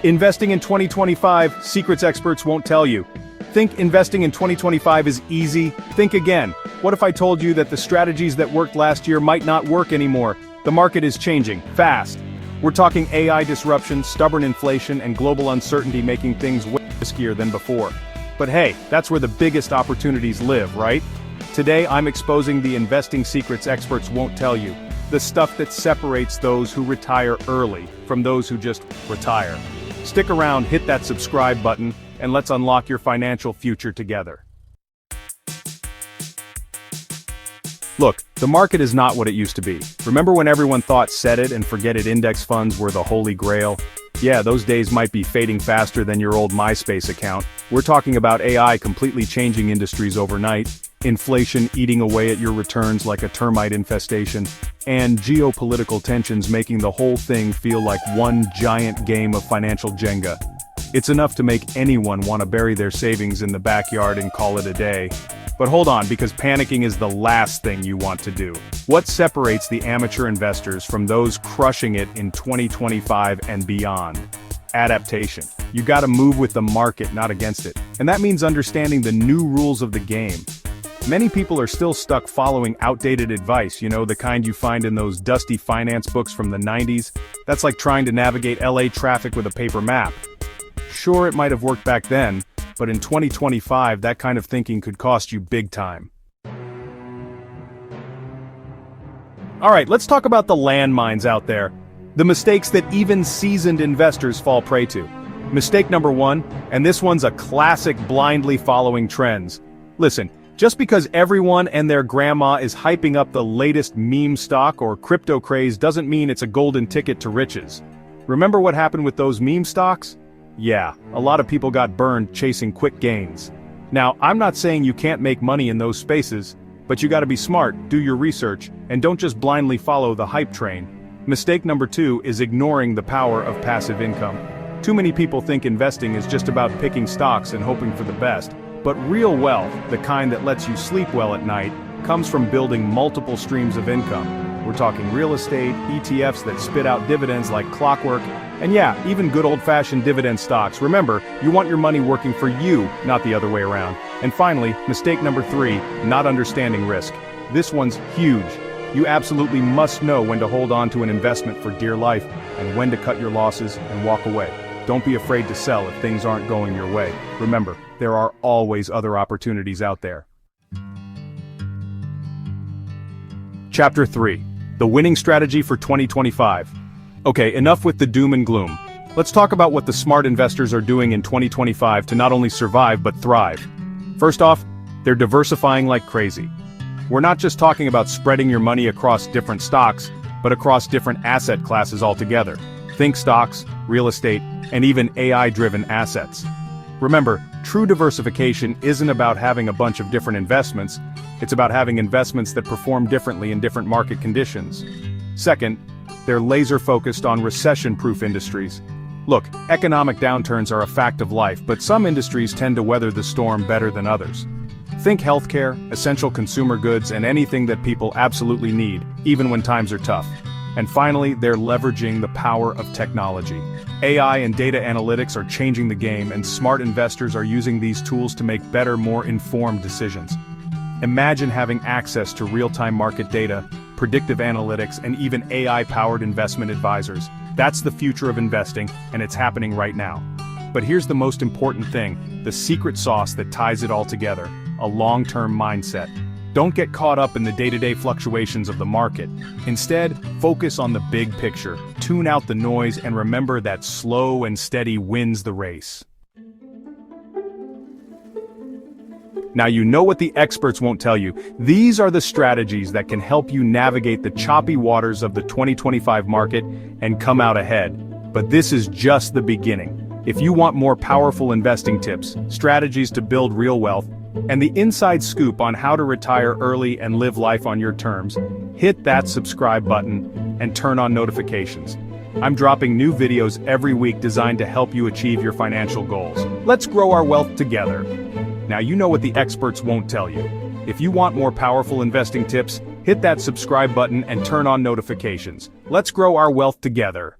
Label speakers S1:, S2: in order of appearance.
S1: Investing in 2025, secrets experts won't tell you. Think investing in 2025 is easy? Think again. What if I told you that the strategies that worked last year might not work anymore? The market is changing, fast. We're talking AI disruption, stubborn inflation, and global uncertainty making things way riskier than before. But hey, that's where the biggest opportunities live, right? Today I'm exposing the investing secrets experts won't tell you. The stuff that separates those who retire early from those who just retire. Stick around, hit that subscribe button, and let's unlock your financial future together. Look, the market is not what it used to be. Remember when everyone thought set it and forget it index funds were the holy grail? Yeah, those days might be fading faster than your old MySpace account. We're talking about AI completely changing industries overnight, inflation eating away at your returns like a termite infestation, and geopolitical tensions making the whole thing feel like one giant game of financial Jenga. It's enough to make anyone want to bury their savings in the backyard and call it a day. But hold on, because panicking is the last thing you want to do. What separates the amateur investors from those crushing it in 2025 and beyond? Adaptation. You gotta move with the market, not against it. And that means understanding the new rules of the game. Many people are still stuck following outdated advice, the kind you find in those dusty finance books from the 90s. That's like trying to navigate LA traffic with a paper map. Sure, it might have worked back then, but in 2025, that kind of thinking could cost you big time. Alright, let's talk about the landmines out there. The mistakes that even seasoned investors fall prey to. Mistake number 1, and this one's a classic blindly following trends. Listen, just because everyone and their grandma is hyping up the latest meme stock or crypto craze doesn't mean it's a golden ticket to riches. Remember what happened with those meme stocks? Yeah, a lot of people got burned chasing quick gains. Now, I'm not saying you can't make money in those spaces, but you gotta be smart, do your research, and don't just blindly follow the hype train. Mistake number 2 is ignoring the power of passive income. Too many people think investing is just about picking stocks and hoping for the best, but real wealth, the kind that lets you sleep well at night, comes from building multiple streams of income. We're talking real estate, ETFs that spit out dividends like clockwork, and yeah, even good old-fashioned dividend stocks. Remember, you want your money working for you, not the other way around. And finally, mistake number 3, not understanding risk. This one's huge. You absolutely must know when to hold on to an investment for dear life, and when to cut your losses and walk away. Don't be afraid to sell if things aren't going your way. Remember, there are always other opportunities out there. Chapter 3. The winning strategy for 2025. Okay, enough with the doom and gloom. Let's talk about what the smart investors are doing in 2025 to not only survive but thrive. First off, they're diversifying like crazy. We're not just talking about spreading your money across different stocks, but across different asset classes altogether. Think stocks, real estate, and even AI-driven assets. Remember, true diversification isn't about having a bunch of different investments, it's about having investments that perform differently in different market conditions. Second, they're laser-focused on recession-proof industries. Look, economic downturns are a fact of life, but some industries tend to weather the storm better than others. Think healthcare, essential consumer goods, and anything that people absolutely need, even when times are tough. And finally, they're leveraging the power of technology. AI and data analytics are changing the game, and smart investors are using these tools to make better, more informed decisions. Imagine having access to real-time market data, predictive analytics, and even AI-powered investment advisors. That's the future of investing, and it's happening right now. But here's the most important thing, the secret sauce that ties it all together, a long-term mindset. Don't get caught up in the day-to-day fluctuations of the market. Instead, focus on the big picture, tune out the noise, and remember that slow and steady wins the race. Now you know what the experts won't tell you. These are the strategies that can help you navigate the choppy waters of the 2025 market and come out ahead. But this is just the beginning. If you want more powerful investing tips, strategies to build real wealth, and the inside scoop on how to retire early and live life on your terms, hit that subscribe button and turn on notifications. I'm dropping new videos every week designed to help you achieve your financial goals. Let's grow our wealth together. Now you know what the experts won't tell you. If you want more powerful investing tips, hit that subscribe button and turn on notifications. Let's grow our wealth together.